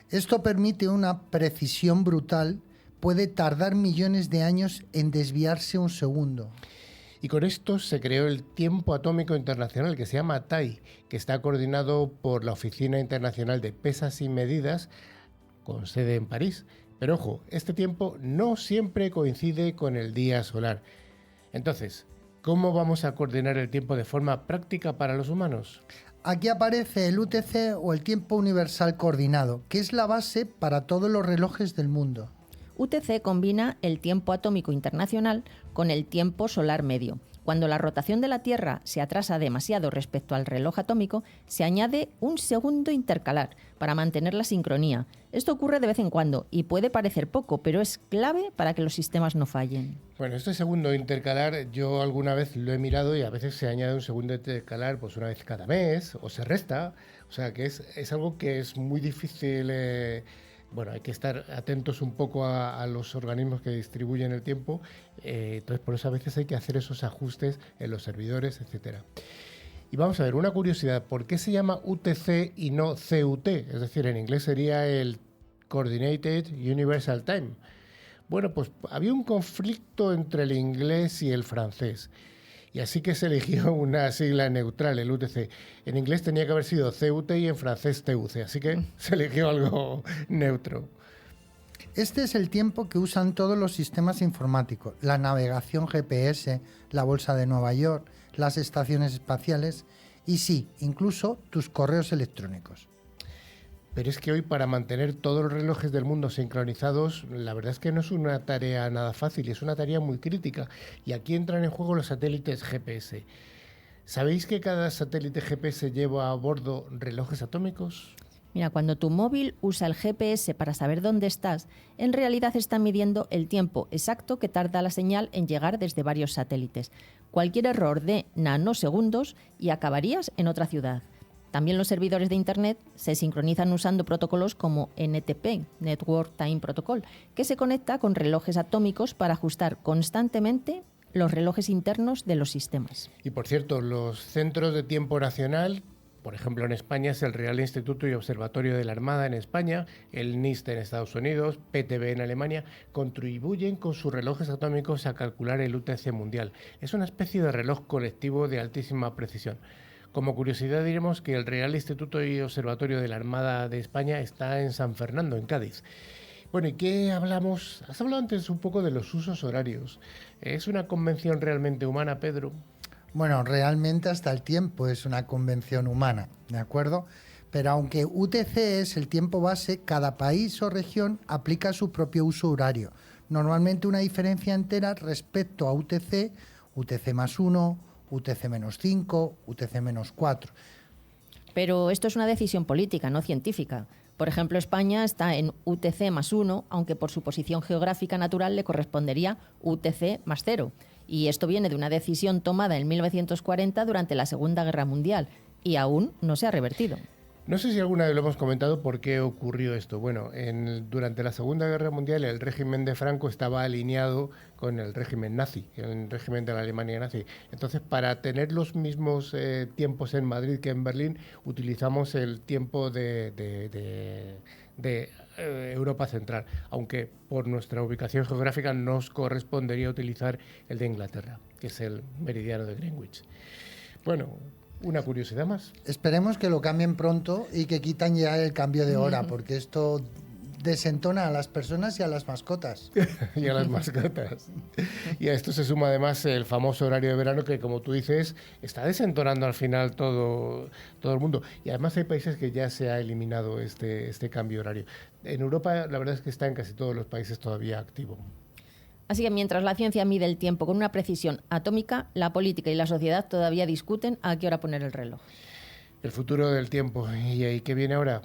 Esto permite una precisión brutal. Puede tardar millones de años en desviarse un segundo. Y con esto se creó el Tiempo Atómico Internacional, que se llama TAI, que está coordinado por la Oficina Internacional de Pesas y Medidas, con sede en París. Pero ojo, este tiempo no siempre coincide con el día solar. Entonces, ¿cómo vamos a coordinar el tiempo de forma práctica para los humanos? Aquí aparece el UTC, o el Tiempo Universal Coordinado, que es la base para todos los relojes del mundo. UTC combina el tiempo atómico internacional con el tiempo solar medio. Cuando la rotación de la Tierra se atrasa demasiado respecto al reloj atómico, se añade un segundo intercalar para mantener la sincronía. Esto ocurre de vez en cuando y puede parecer poco, pero es clave para que los sistemas no fallen. Bueno, este segundo intercalar yo alguna vez lo he mirado y a veces se añade un segundo intercalar pues una vez cada mes o se resta. O sea que es algo que es muy difícil. Bueno, hay que estar atentos un poco a los organismos que distribuyen el tiempo, entonces por eso a veces hay que hacer esos ajustes en los servidores, etcétera. Y vamos a ver, una curiosidad, ¿por qué se llama UTC y no CUT? Es decir, en inglés sería el Coordinated Universal Time. Bueno, pues había un conflicto entre el inglés y el francés. Y así que se eligió una sigla neutral, el UTC. En inglés tenía que haber sido CUT y en francés TUC, así que se eligió algo neutro. Este es el tiempo que usan todos los sistemas informáticos, la navegación GPS, la Bolsa de Nueva York, las estaciones espaciales y sí, incluso tus correos electrónicos. Pero es que hoy, para mantener todos los relojes del mundo sincronizados, la verdad es que no es una tarea nada fácil, es una tarea muy crítica. Y aquí entran en juego los satélites GPS. ¿Sabéis que cada satélite GPS lleva a bordo relojes atómicos? Mira, cuando tu móvil usa el GPS para saber dónde estás, en realidad está midiendo el tiempo exacto que tarda la señal en llegar desde varios satélites. Cualquier error de nanosegundos y acabarías en otra ciudad. También los servidores de Internet se sincronizan usando protocolos como NTP, Network Time Protocol, que se conecta con relojes atómicos para ajustar constantemente los relojes internos de los sistemas. Y por cierto, los centros de tiempo nacional, por ejemplo en España es el Real Instituto y Observatorio de la Armada en España, el NIST en Estados Unidos, PTB en Alemania, contribuyen con sus relojes atómicos a calcular el UTC mundial. Es una especie de reloj colectivo de altísima precisión. Como curiosidad diremos que el Real Instituto y Observatorio de la Armada de España está en San Fernando, en Cádiz. Bueno, ¿y qué hablamos? Has hablado antes un poco de los usos horarios. ¿Es una convención realmente humana, Pedro? Bueno, realmente hasta el tiempo es una convención humana, ¿de acuerdo? Pero aunque UTC es el tiempo base, cada país o región aplica su propio uso horario. Normalmente una diferencia entera respecto a UTC, UTC más 1, UTC menos 5, UTC menos 4. Pero esto es una decisión política, no científica. Por ejemplo, España está en UTC más 1, aunque por su posición geográfica natural le correspondería UTC más 0. Y esto viene de una decisión tomada en 1940 durante la Segunda Guerra Mundial y aún no se ha revertido. No sé si alguna vez lo hemos comentado por qué ocurrió esto. Bueno, durante la Segunda Guerra Mundial el régimen de Franco estaba alineado con el régimen nazi, el régimen de la Alemania nazi. Entonces, para tener los mismos tiempos en Madrid que en Berlín, utilizamos el tiempo de Europa Central, aunque por nuestra ubicación geográfica nos correspondería utilizar el de Inglaterra, que es el meridiano de Greenwich. Bueno, una curiosidad más. Esperemos que lo cambien pronto y que quitan ya el cambio de hora, porque esto desentona a las personas y a las mascotas. Y a las mascotas. Y a esto se suma además el famoso horario de verano que, como tú dices, está desentonando al final todo el mundo. Y además hay países que ya se ha eliminado este cambio horario. En Europa la verdad es que está en casi todos los países todavía activo. Así que mientras la ciencia mide el tiempo con una precisión atómica, la política y la sociedad todavía discuten a qué hora poner el reloj. El futuro del tiempo. ¿Y ahí qué viene ahora?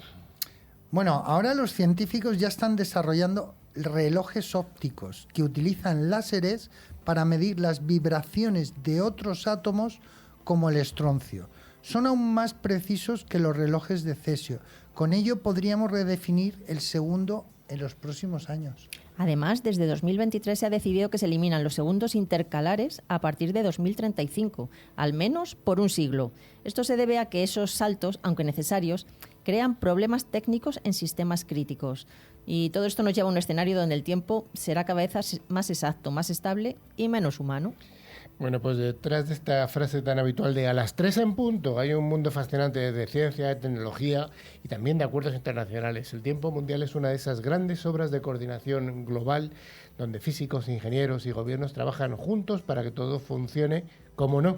Bueno, ahora los científicos ya están desarrollando relojes ópticos que utilizan láseres para medir las vibraciones de otros átomos como el estroncio. Son aún más precisos que los relojes de cesio. Con ello podríamos redefinir el segundo en los próximos años. Además, desde 2023 se ha decidido que se eliminan los segundos intercalares a partir de 2035, al menos por un siglo. Esto se debe a que esos saltos, aunque necesarios, crean problemas técnicos en sistemas críticos. Y todo esto nos lleva a un escenario donde el tiempo será cada vez más exacto, más estable y menos humano. Bueno, pues detrás de esta frase tan habitual de a las 3 en punto hay un mundo fascinante de ciencia, de tecnología y también de acuerdos internacionales. El tiempo mundial es una de esas grandes obras de coordinación global donde físicos, ingenieros y gobiernos trabajan juntos para que todo funcione, como no,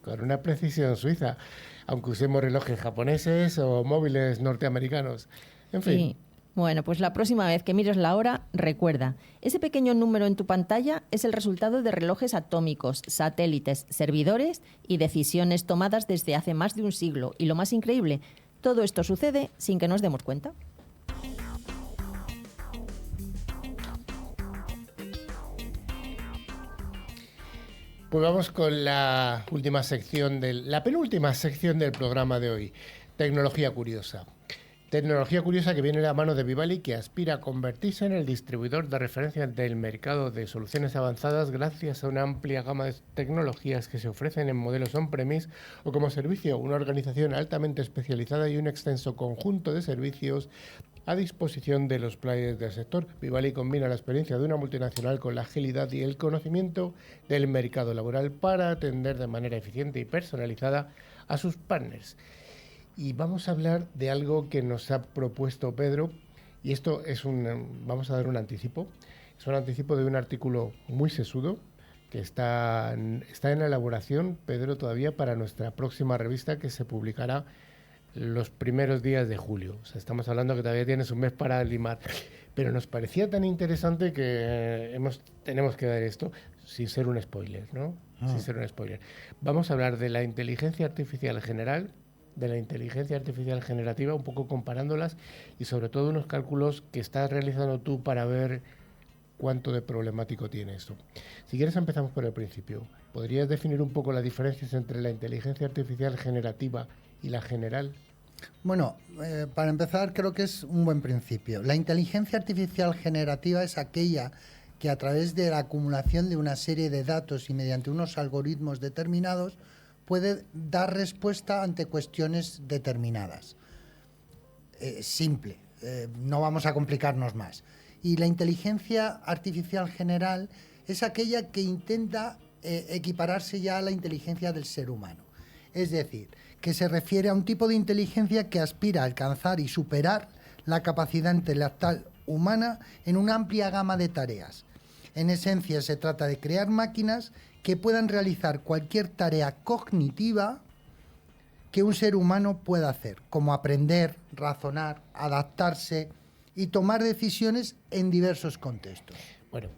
con una precisión suiza, aunque usemos relojes japoneses o móviles norteamericanos. En fin. Sí. Bueno, pues la próxima vez que mires la hora, recuerda, ese pequeño número en tu pantalla es el resultado de relojes atómicos, satélites, servidores y decisiones tomadas desde hace más de un siglo. Y lo más increíble, todo esto sucede sin que nos demos cuenta. Pues vamos con la penúltima sección del programa de hoy, Tecnología Curiosa. Tecnología curiosa que viene de la mano de Vivali, que aspira a convertirse en el distribuidor de referencia del mercado de soluciones avanzadas gracias a una amplia gama de tecnologías que se ofrecen en modelos on-premise o como servicio, una organización altamente especializada y un extenso conjunto de servicios a disposición de los players del sector. Vivali combina la experiencia de una multinacional con la agilidad y el conocimiento del mercado laboral para atender de manera eficiente y personalizada a sus partners. Y vamos a hablar de algo que nos ha propuesto Pedro, y esto es vamos a dar un anticipo. Es un anticipo de un artículo muy sesudo que está en la elaboración, Pedro, todavía para nuestra próxima revista que se publicará los primeros días de julio. O sea, estamos hablando que todavía tienes un mes para limar. Pero nos parecía tan interesante que tenemos que dar esto sin ser un spoiler, ¿no? Sin ser un spoiler. Vamos a hablar de la inteligencia artificial general, de la inteligencia artificial generativa, un poco comparándolas y sobre todo unos cálculos que estás realizando tú para ver cuánto de problemático tiene esto. Si quieres empezamos por el principio. ¿Podrías definir un poco las diferencias entre la inteligencia artificial generativa y la general? Bueno, para empezar creo que es un buen principio. La inteligencia artificial generativa es aquella que a través de la acumulación de una serie de datos y mediante unos algoritmos determinados puede dar respuesta ante cuestiones determinadas. Simple, no vamos a complicarnos más. Y la inteligencia artificial general es aquella que intenta equipararse ya a la inteligencia del ser humano. Es decir, que se refiere a un tipo de inteligencia que aspira a alcanzar y superar la capacidad intelectual humana en una amplia gama de tareas. En esencia, se trata de crear máquinas que puedan realizar cualquier tarea cognitiva que un ser humano pueda hacer, como aprender, razonar, adaptarse y tomar decisiones en diversos contextos. Bueno,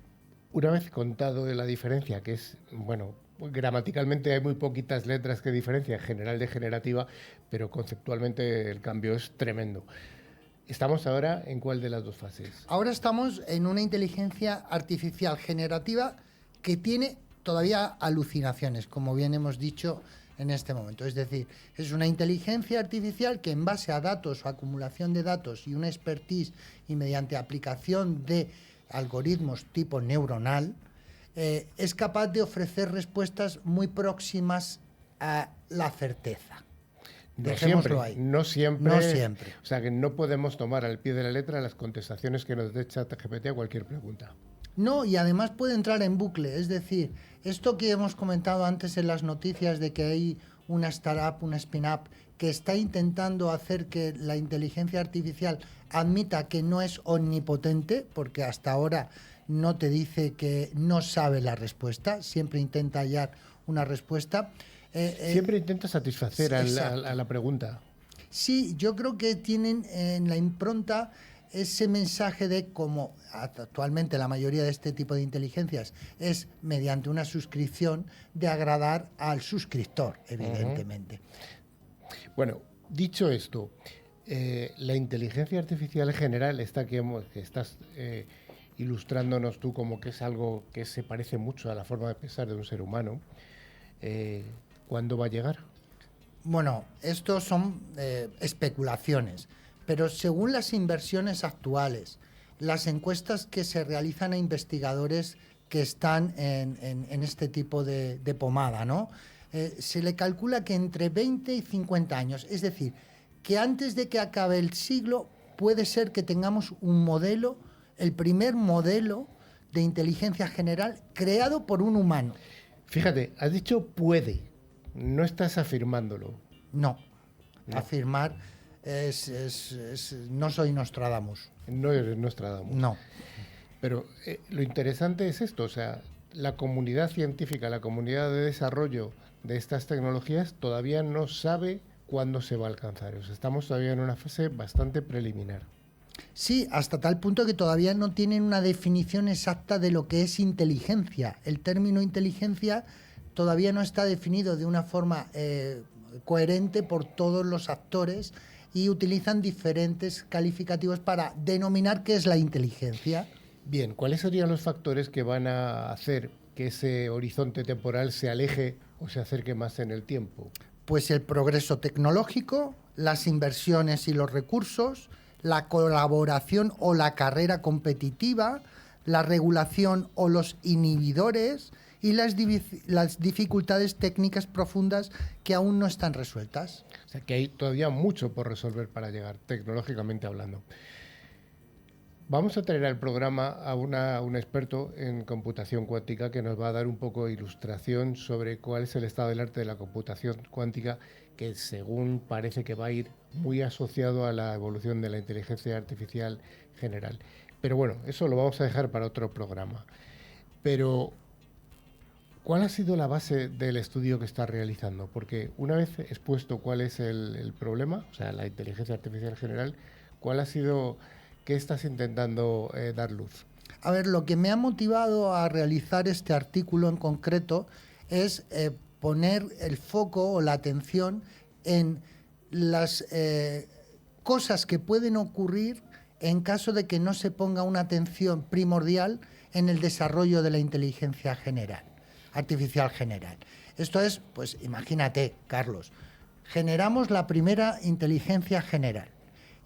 una vez contado de la diferencia, que es, bueno, gramaticalmente hay muy poquitas letras que diferencian general de generativa, pero conceptualmente el cambio es tremendo. ¿Estamos ahora en cuál de las dos fases? Ahora estamos en una inteligencia artificial generativa que tiene todavía alucinaciones, como bien hemos dicho en este momento. Es decir, es una inteligencia artificial que en base a datos o acumulación de datos y una expertise y mediante aplicación de algoritmos tipo neuronal, es capaz de ofrecer respuestas muy próximas a la certeza. Dejémoslo ahí. No siempre. No siempre. O sea, que no podemos tomar al pie de la letra las contestaciones que nos dé ChatGPT a cualquier pregunta. No, y además puede entrar en bucle. Es decir, esto que hemos comentado antes en las noticias de que hay una startup, una spin-up, que está intentando hacer que la inteligencia artificial admita que no es omnipotente, porque hasta ahora no te dice que no sabe la respuesta, siempre intenta hallar una respuesta. Siempre intenta satisfacer a la pregunta. Sí, yo creo que tienen en la impronta ese mensaje de cómo actualmente la mayoría de este tipo de inteligencias es mediante una suscripción de agradar al suscriptor, evidentemente. Bueno, dicho esto, la inteligencia artificial en general, esta que estás ilustrándonos tú como que es algo que se parece mucho a la forma de pensar de un ser humano, ¿cuándo va a llegar? Bueno, estos son especulaciones, pero según las inversiones actuales, las encuestas que se realizan a investigadores que están en este tipo de pomada, ¿no? Se le calcula que entre 20 y 50 años, es decir, que antes de que acabe el siglo puede ser que tengamos un modelo, el primer modelo de inteligencia general creado por un humano. Fíjate, has dicho puede, no estás afirmándolo. No. Afirmar no soy Nostradamus. No eres Nostradamus. No. Pero lo interesante es esto, o sea, la comunidad científica, la comunidad de desarrollo de estas tecnologías todavía no sabe cuándo se va a alcanzar. O sea, estamos todavía en una fase bastante preliminar. Sí, hasta tal punto que todavía no tienen una definición exacta de lo que es inteligencia. El término inteligencia todavía no está definido de una forma coherente por todos los actores y utilizan diferentes calificativos para denominar qué es la inteligencia. Bien, ¿cuáles serían los factores que van a hacer que ese horizonte temporal se aleje o se acerque más en el tiempo? Pues el progreso tecnológico, las inversiones y los recursos, la colaboración o la carrera competitiva, la regulación o los inhibidores y las dificultades técnicas profundas que aún no están resueltas. O sea, que hay todavía mucho por resolver para llegar, tecnológicamente hablando. Vamos a traer al programa a un experto en computación cuántica que nos va a dar un poco de ilustración sobre cuál es el estado del arte de la computación cuántica, que según parece que va a ir muy asociado a la evolución de la inteligencia artificial general. Pero bueno, eso lo vamos a dejar para otro programa. Pero, ¿cuál ha sido la base del estudio que está realizando? Porque una vez expuesto cuál es el problema, o sea, la inteligencia artificial general, ¿cuál ha sido... ¿Qué estás intentando dar luz? A ver, lo que me ha motivado a realizar este artículo en concreto es poner el foco o la atención en las cosas que pueden ocurrir en caso de que no se ponga una atención primordial en el desarrollo de la inteligencia artificial general. Esto es, pues imagínate, Carlos, generamos la primera inteligencia general.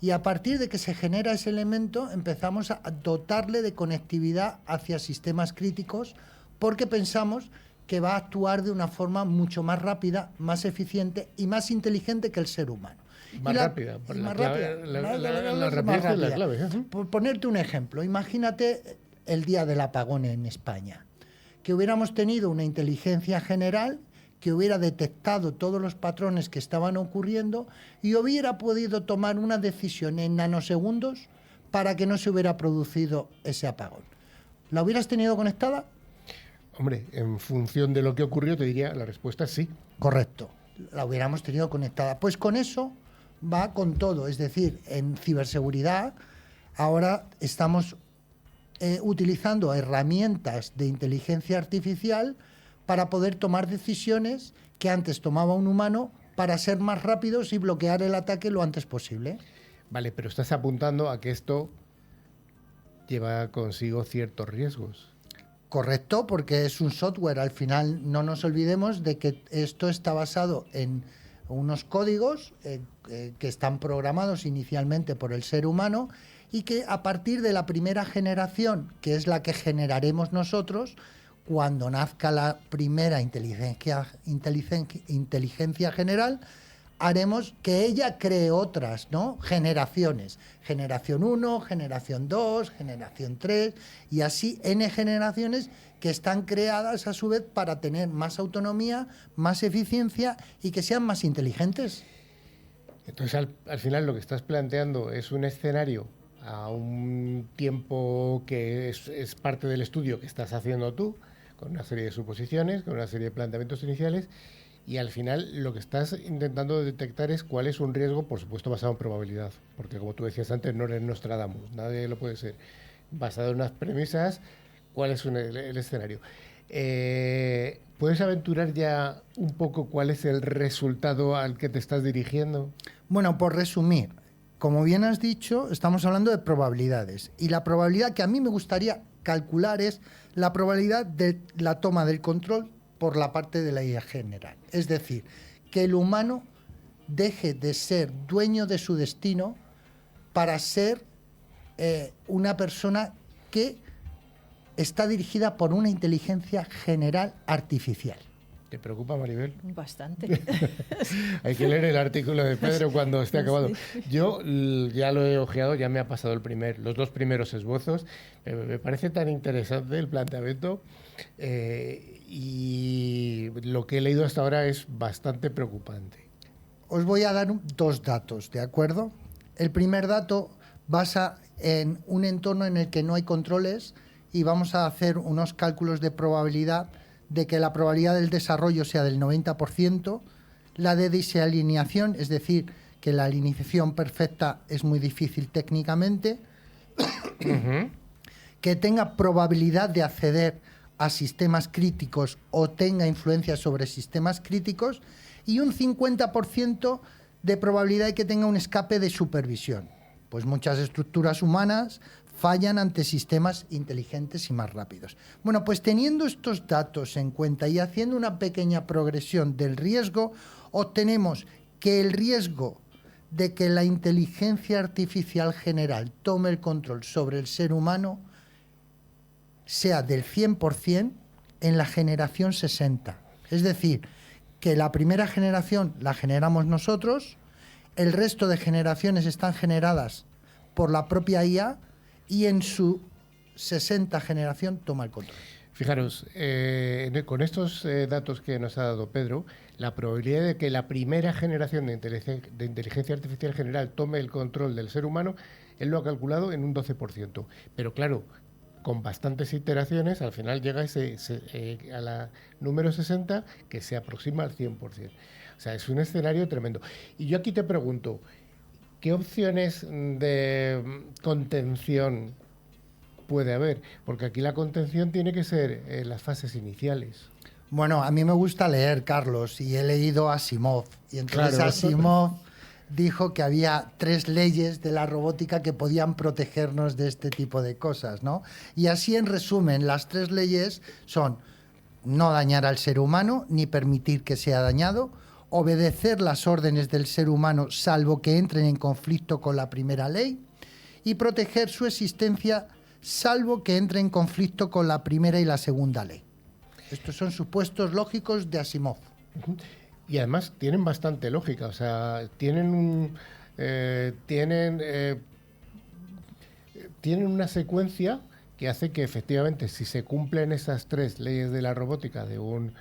Y a partir de que se genera ese elemento, empezamos a dotarle de conectividad hacia sistemas críticos porque pensamos que va a actuar de una forma mucho más rápida, más eficiente y más inteligente que el ser humano. Más rápida. La rapidez es la clave. Por ponerte un ejemplo, imagínate el día del apagón en España, que hubiéramos tenido una inteligencia general que hubiera detectado todos los patrones que estaban ocurriendo y hubiera podido tomar una decisión en nanosegundos para que no se hubiera producido ese apagón. ¿La hubieras tenido conectada? Hombre, en función de lo que ocurrió, te diría la respuesta es sí. Correcto, la hubiéramos tenido conectada. Pues con eso va con todo, es decir, en ciberseguridad ahora estamos utilizando herramientas de inteligencia artificial para poder tomar decisiones que antes tomaba un humano para ser más rápidos y bloquear el ataque lo antes posible. Vale, pero estás apuntando a que esto lleva consigo ciertos riesgos. Correcto, porque es un software. Al final no nos olvidemos de que esto está basado en unos códigos que están programados inicialmente por el ser humano y que a partir de la primera generación, que es la que generaremos nosotros, cuando nazca la primera inteligencia general, haremos que ella cree otras, ¿no? Generaciones. Generación 1, generación 2, generación 3 y así N generaciones que están creadas a su vez para tener más autonomía, más eficiencia y que sean más inteligentes. Entonces, al final lo que estás planteando es un escenario a un tiempo que es parte del estudio que estás haciendo tú, con una serie de suposiciones, con una serie de planteamientos iniciales, y al final lo que estás intentando detectar es cuál es un riesgo, por supuesto basado en probabilidad, porque como tú decías antes, no eres Nostradamus, nadie lo puede ser, basado en unas premisas, cuál es el escenario. ¿Puedes aventurar ya un poco cuál es el resultado al que te estás dirigiendo? Bueno, por resumir, como bien has dicho, estamos hablando de probabilidades, y la probabilidad que a mí me gustaría calcular es la probabilidad de la toma del control por la parte de la IA general. Es decir, que el humano deje de ser dueño de su destino para ser una persona que está dirigida por una inteligencia general artificial. ¿Te preocupa, Maribel? Bastante. Hay que leer el artículo de Pedro cuando esté acabado. Sí. Yo ya lo he ojeado, ya me ha pasado los dos primeros esbozos. Me parece tan interesante el planteamiento y lo que he leído hasta ahora es bastante preocupante. Os voy a dar dos datos, ¿de acuerdo? El primer dato basa en un entorno en el que no hay controles y vamos a hacer unos cálculos de probabilidad de que la probabilidad del desarrollo sea del 90%, la de desalineación, es decir, que la alineación perfecta es muy difícil técnicamente, que tenga probabilidad de acceder a sistemas críticos o tenga influencia sobre sistemas críticos y un 50% de probabilidad de que tenga un escape de supervisión. Pues muchas estructuras humanas fallan ante sistemas inteligentes y más rápidos. Bueno, pues teniendo estos datos en cuenta y haciendo una pequeña progresión del riesgo, obtenemos que el riesgo de que la inteligencia artificial general tome el control sobre el ser humano sea del 100% en la generación 60. Es decir, que la primera generación la generamos nosotros, el resto de generaciones están generadas por la propia IA y en su 60 generación toma el control. Fijaros, con estos datos que nos ha dado Pedro, la probabilidad de que la primera generación de inteligencia artificial general tome el control del ser humano, él lo ha calculado en un 12%. Pero claro, con bastantes iteraciones, al final llega a la número 60, que se aproxima al 100%. O sea, es un escenario tremendo. Y yo aquí te pregunto, ¿qué opciones de contención puede haber? Porque aquí la contención tiene que ser en las fases iniciales. Bueno, a mí me gusta leer, Carlos, y he leído a Asimov. Y entonces Claro. Asimov dijo que había 3 leyes de la robótica que podían protegernos de este tipo de cosas, ¿no? Y así, en resumen, las 3 leyes son no dañar al ser humano ni permitir que sea dañado, obedecer las órdenes del ser humano salvo que entren en conflicto con la primera ley y proteger su existencia salvo que entre en conflicto con la primera y la segunda ley. Estos son supuestos lógicos de Asimov. Y además tienen bastante lógica, o sea, tienen una secuencia que hace que efectivamente si se cumplen esas 3 leyes de la robótica de un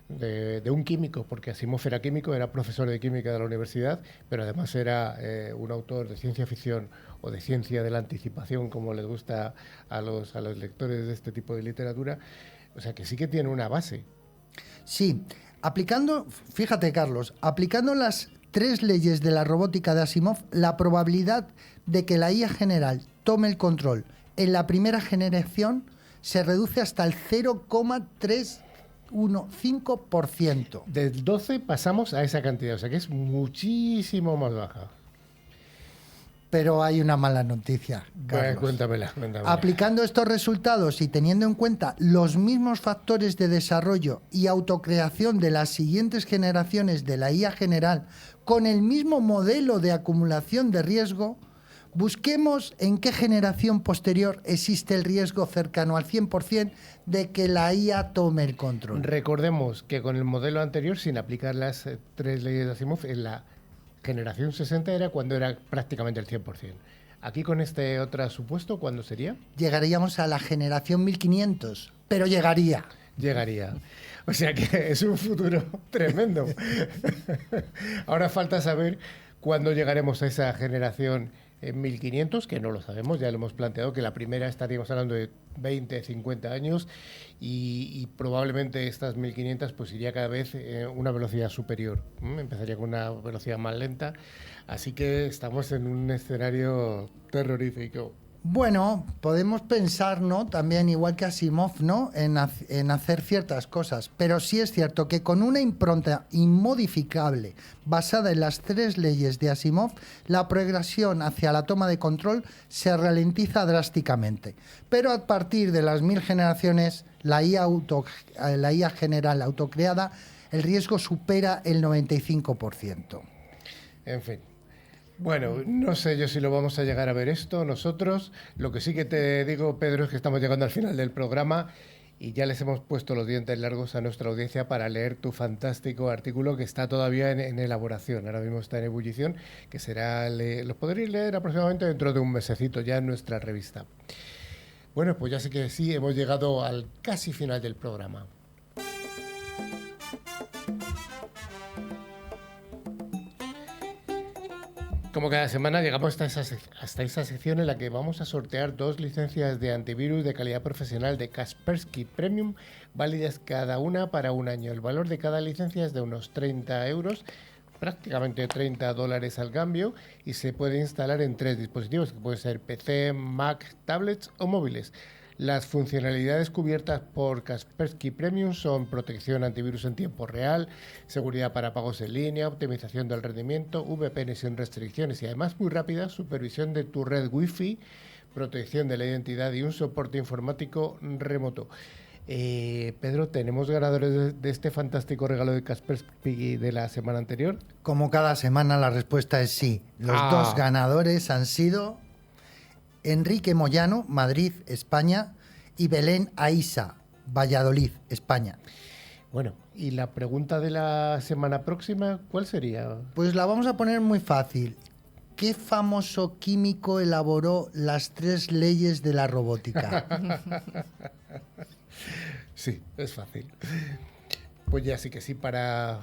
de un químico, porque Asimov era químico, era profesor de química de la universidad, pero además era un autor de ciencia ficción o de ciencia de la anticipación, como les gusta a los lectores de este tipo de literatura. O sea que sí que tiene una base. Sí, fíjate Carlos, aplicando las 3 leyes de la robótica de Asimov, la probabilidad de que la IA general tome el control en la primera generación se reduce hasta el 0,315%. Del 12 pasamos a esa cantidad, o sea que es muchísimo más baja. Pero hay una mala noticia, Carlos. Cuéntamela. Aplicando estos resultados y teniendo en cuenta los mismos factores de desarrollo y autocreación de las siguientes generaciones de la IA general con el mismo modelo de acumulación de riesgo, busquemos en qué generación posterior existe el riesgo cercano al 100% de que la IA tome el control. Recordemos que con el modelo anterior, sin aplicar las 3 leyes de Asimov, en la generación 60 era cuando era prácticamente el 100%. Aquí con este otro supuesto, ¿cuándo sería? Llegaríamos a la generación 1500, pero llegaría. O sea que es un futuro tremendo. Ahora falta saber cuándo llegaremos a esa generación en 1500, que no lo sabemos, ya lo hemos planteado, que la primera estaríamos hablando de 20, 50 años y probablemente estas 1500 pues iría cada vez una velocidad superior. Empezaría con una velocidad más lenta, así que estamos en un escenario terrorífico. Bueno, podemos pensar, ¿no? También igual que Asimov, ¿no? En hacer ciertas cosas, pero sí es cierto que con una impronta inmodificable basada en las 3 leyes de Asimov, la progresión hacia la toma de control se ralentiza drásticamente. Pero a partir de las 1000 generaciones, la IA general autocreada, el riesgo supera el 95%. En fin. Bueno, no sé yo si lo vamos a llegar a ver esto nosotros. Lo que sí que te digo, Pedro, es que estamos llegando al final del programa y ya les hemos puesto los dientes largos a nuestra audiencia para leer tu fantástico artículo que está todavía en elaboración. Ahora mismo está en ebullición, que será lo podréis leer aproximadamente dentro de un mesecito ya en nuestra revista. Bueno, pues ya sé que sí, hemos llegado al casi final del programa. Como cada semana llegamos hasta esa sección en la que vamos a sortear 2 licencias de antivirus de calidad profesional de Kaspersky Premium, válidas cada una para un año. El valor de cada licencia es de unos 30 euros, prácticamente $30 al cambio, y se puede instalar en 3 dispositivos, que pueden ser PC, Mac, tablets o móviles. Las funcionalidades cubiertas por Kaspersky Premium son protección antivirus en tiempo real, seguridad para pagos en línea, optimización del rendimiento, VPN sin restricciones y además muy rápida supervisión de tu red Wi-Fi, protección de la identidad y un soporte informático remoto. Pedro, ¿tenemos ganadores de este fantástico regalo de Kaspersky de la semana anterior? Como cada semana la respuesta es sí. Los 2 ganadores han sido Enrique Moyano, Madrid, España, y Belén Aisa, Valladolid, España. Bueno, ¿y la pregunta de la semana próxima cuál sería? Pues la vamos a poner muy fácil. ¿Qué famoso químico elaboró las 3 leyes de la robótica? Sí, es fácil. Pues ya sí que sí, para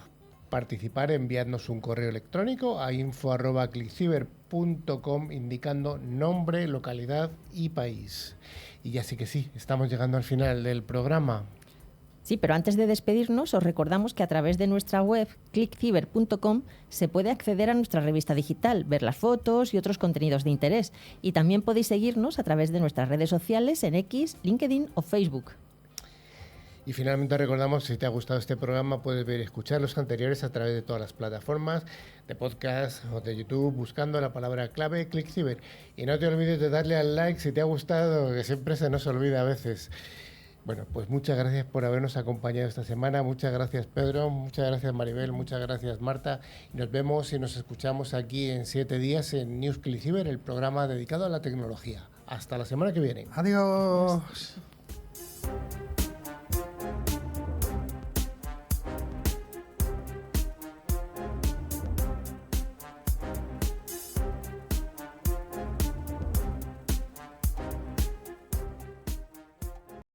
participar enviadnos un correo electrónico a info@clickciber.com indicando nombre, localidad y país. Y ya sí que sí, estamos llegando al final del programa. Sí, pero antes de despedirnos, os recordamos que a través de nuestra web, clickciber.com, se puede acceder a nuestra revista digital, ver las fotos y otros contenidos de interés. Y también podéis seguirnos a través de nuestras redes sociales en X, LinkedIn o Facebook. Y finalmente recordamos, si te ha gustado este programa, puedes ver y escuchar los anteriores a través de todas las plataformas de podcast o de YouTube, buscando la palabra clave ClickCiber. Y no te olvides de darle al like si te ha gustado, que siempre se nos olvida a veces. Bueno, pues muchas gracias por habernos acompañado esta semana. Muchas gracias, Pedro. Muchas gracias, Maribel. Muchas gracias, Marta. Y nos vemos y nos escuchamos aquí en 7 días en News ClickCiber, el programa dedicado a la tecnología. Hasta la semana que viene. Adiós.